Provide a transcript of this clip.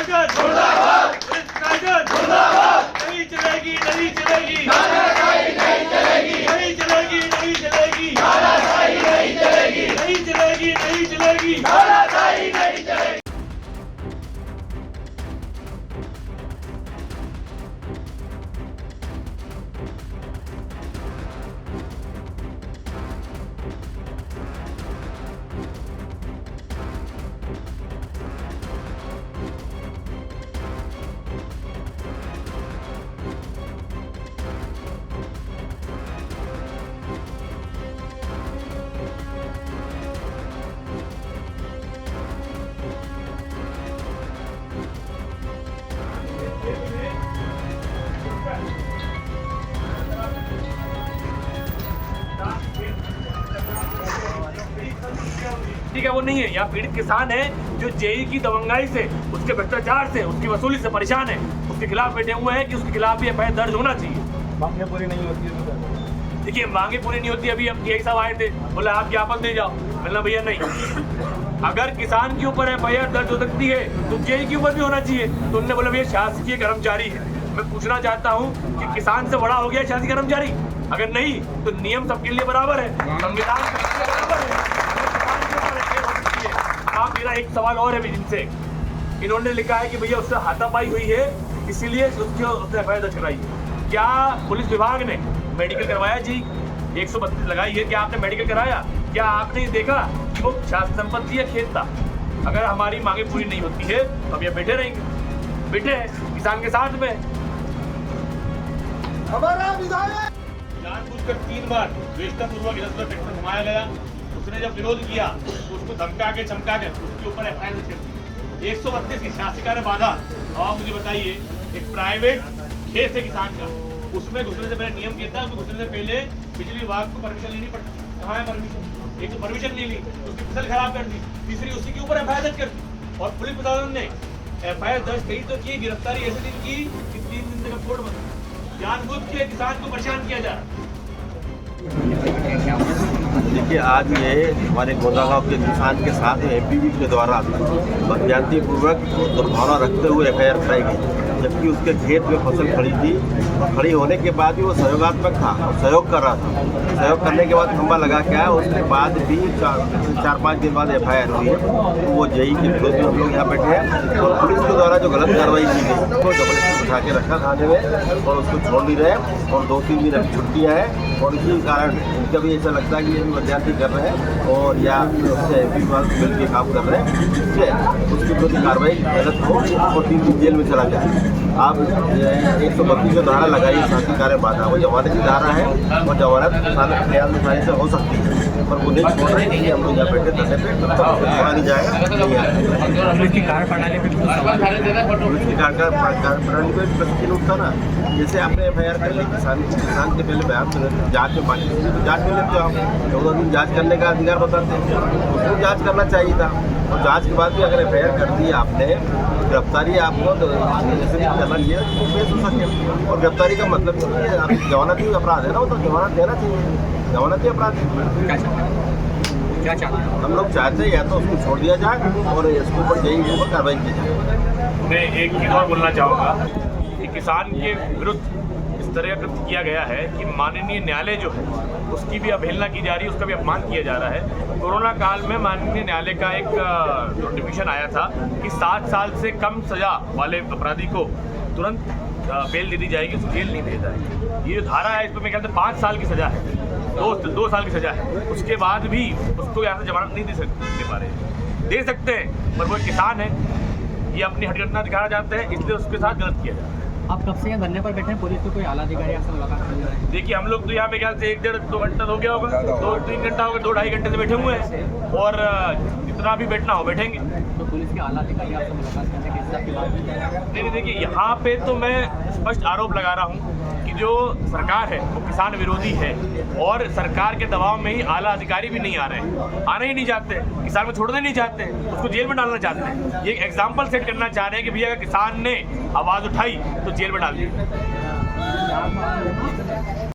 ताकत मुर्दाबाद, पुलिस ताकत मुर्दाबाद, नहीं चलेगी नहीं चलेगी, तानाशाही नहीं चलेगी, नहीं चलेगी नहीं चलेगी, तानाशाही नहीं चलेगी, नहीं चलेगी नहीं चलेगी, तानाशाही नहीं चलेगी। ठीक है, वो नहीं है। यहाँ पीड़ित किसान है जो जेई की दबंगाई से, उसके भ्रष्टाचार से, उसकी वसूली से परेशान है, उसके खिलाफ बैठे हुए हैं कि उसके खिलाफ भी एफआईआर दर्ज होना चाहिए। मांगे पूरी नहीं होती है। देखिए, मांगे पूरी नहीं होती। अभी अब यही सब आए थे, बोले आप ज्ञापन दे जाओ। बोला भैया नहीं, अगर किसान के ऊपर एफआईआर दर्ज हो सकती है तो जेई के ऊपर भी होना चाहिए। तो उन्होंने बोला भैया शासकीय कर्मचारी है। मैं पूछना चाहता हूँ कि किसान से बड़ा हो गया शासकीय कर्मचारी? अगर नहीं तो नियम सबके लिए बराबर है, संविधान सबके लिए बराबर है। आप मेरा एक सवाल और है भी जिनसे, इन्होंने लिखा है कि भैया उससे हाथापाई हुई है इसीलिए उसने एफआईआर दर्ज कराई है। क्या पुलिस विभाग ने मेडिकल करवाया जी? 132 लगाई है, क्या आपने मेडिकल कराया? क्या आपने देखा कि वो शासन संपत्ति है, खेत था? अगर हमारी मांगे पूरी नहीं होती है तो हम यहाँ बैठे रहेंगे, बैठे हैं किसान के साथ में। हमारा विधायक जानबूझकर 3 बार द्वेषतापूर्वक इधर ट्रैक्टर घुमाया गया। उसने जब विरोध किया तो उसको धमका के चमका के उसके ऊपर एफआईआर दर्ज कर दी। 132 की शासकीय कार्य बाधा। अब आप मुझे बताइए, एक प्राइवेट खेत है किसान का, उसमें घुसने से पहले नियम कहता है उसमें घुसने से पहले बिजली विभाग को परमिशन लेनी पड़ती। कहाँ है परमिशन? एक तो परमिशन नहीं ली, उसकी फसल खराब कर दी, तीसरी उसी के ऊपर एफआईआर दर्ज कर दी। और पुलिस प्रशासन ने एफआईआर दर्ज की तो की, गिरफ्तारी ऐसे दिन की कि 3 दिन तक कोर्ट बंद। जानबूझ के किसान को परेशान किया जा रहा है। देखिए, आज ये हमारे गोंदागांव के किसान के साथ एमपीवी के द्वारा बदज्ञानतीपूर्वक दुर्भावना रखते हुए एफआईआर कराई गई, जबकि उसके खेत में फसल खड़ी थी और खड़ी होने के बाद भी वो सहयोगात्मक था और सहयोग कर रहा था। सहयोग करने के बाद खंभा लगा के आया, उसके बाद भी 4-5 दिन बाद एफआईआर हुई है। तो वो जेई के विरोध में हम लोग यहाँ बैठे हैं और पुलिस के द्वारा जो गलत कार्रवाई की गई उसको जबरदस्ती उठा के रखा थाने में और उसको छोड़ नहीं रहे और 2-3 दिन अभी छुट्टियाँ हैं और इसी कारण उनका भी ऐसा लगता है कि ये भी बदज्ञानती कर रहे हैं और या उससे एमपी विभाग मिल के काम कर रहे हैं, जिससे उसके प्रति कार्रवाई गलत हो और 3 दिन जेल में चला जाए। आप 132 जो धारा लगाई है शासकीय कार्य बाधा, वो जमानत की धारा है और जमानत प्रयास से हो सकती है, पर वो नहीं छोड़ रहे हैं। हम लोग यहाँ बैठे धरने पे, तब तक छोड़ा नहीं जाएगा। पुलिस की कार्यप्रणाली पे पुलिस की कार्यप्रणाली पे प्रश्न उठता ना, जैसे आपने एफआईआर कर ली किसान के पहले बयान जाँच में पानी तो जाँच में लेते जाओ, 14 दिन जाँच करने का अधिकार बताते हैं, उसको जाँच करना चाहिए था। और जाँच के बाद भी अगर एफआईआर कर दी आपने, गिरफ्तारी आपको तो जैसे नहीं करना चाहिए तो पेश हो सके। और गिरफ्तारी का मतलब जमानती अपराध है ना, वो तो जमानत देना चाहिए, जमानती अपराध क्या चाहते हैं? हम लोग चाहते हैं या तो उसको छोड़ दिया जाए और इसके ऊपर जेई के ऊपर कार्रवाई की जाए। मैं एक चीज़ और बोलना चाहूँगा कि किसान के विरुद्ध इस तरह का किया गया है कि माननीय न्यायालय जो है उसकी भी अवहेलना की जा रही है, उसका भी अपमान किया जा रहा है। कोरोना काल में माननीय न्यायालय का एक नोटिफिकेशन आया था कि 7 साल से कम सजा वाले अपराधी को तुरंत बेल दे दी जाएगी, उसको जेल नहीं भेजा जाएगा। ये जो धारा है इसमें मेरे ख्याल से 5 साल की सजा है, 2 साल की सजा है। उसके बाद भी उसको यहाँ से जमानत नहीं दे पा रहे। दे सकते हैं पर वो किसान है, ये अपनी हटघटना दिखाना चाहते हैं, इसलिए उसके साथ गलत किया जा रहा है। आप कब से यहाँ धरने पर बैठे हैं? पुलिस को कोई आला अधिकारी आपसे मुलाकात कर रहा है? देखिए, हम लोग तो यहाँ पे ख्याल से 1-1.5-2 घंटा हो गया होगा, 2-3 घंटा हो गया, 2-2.5 घंटे से बैठे हुए हैं और जितना भी बैठना हो बैठेंगे। तो पुलिस के आला अधिकारी आपसे मुलाकात करने के हिसाब की बात नहीं, देखिए यहाँ पे तो मैं स्पष्ट आरोप लगा रहा हूँ कि जो सरकार है वो किसान विरोधी है और सरकार के दबाव में ही आला अधिकारी भी नहीं आ रहे हैं, आना ही नहीं चाहते, किसान को छोड़ना नहीं चाहते, उसको जेल में डालना चाहते हैं। ये एग्जाम्पल सेट करना चाह रहे हैं कि भैया अगर किसान ने आवाज़ उठाई तो जेल में डाल दिया।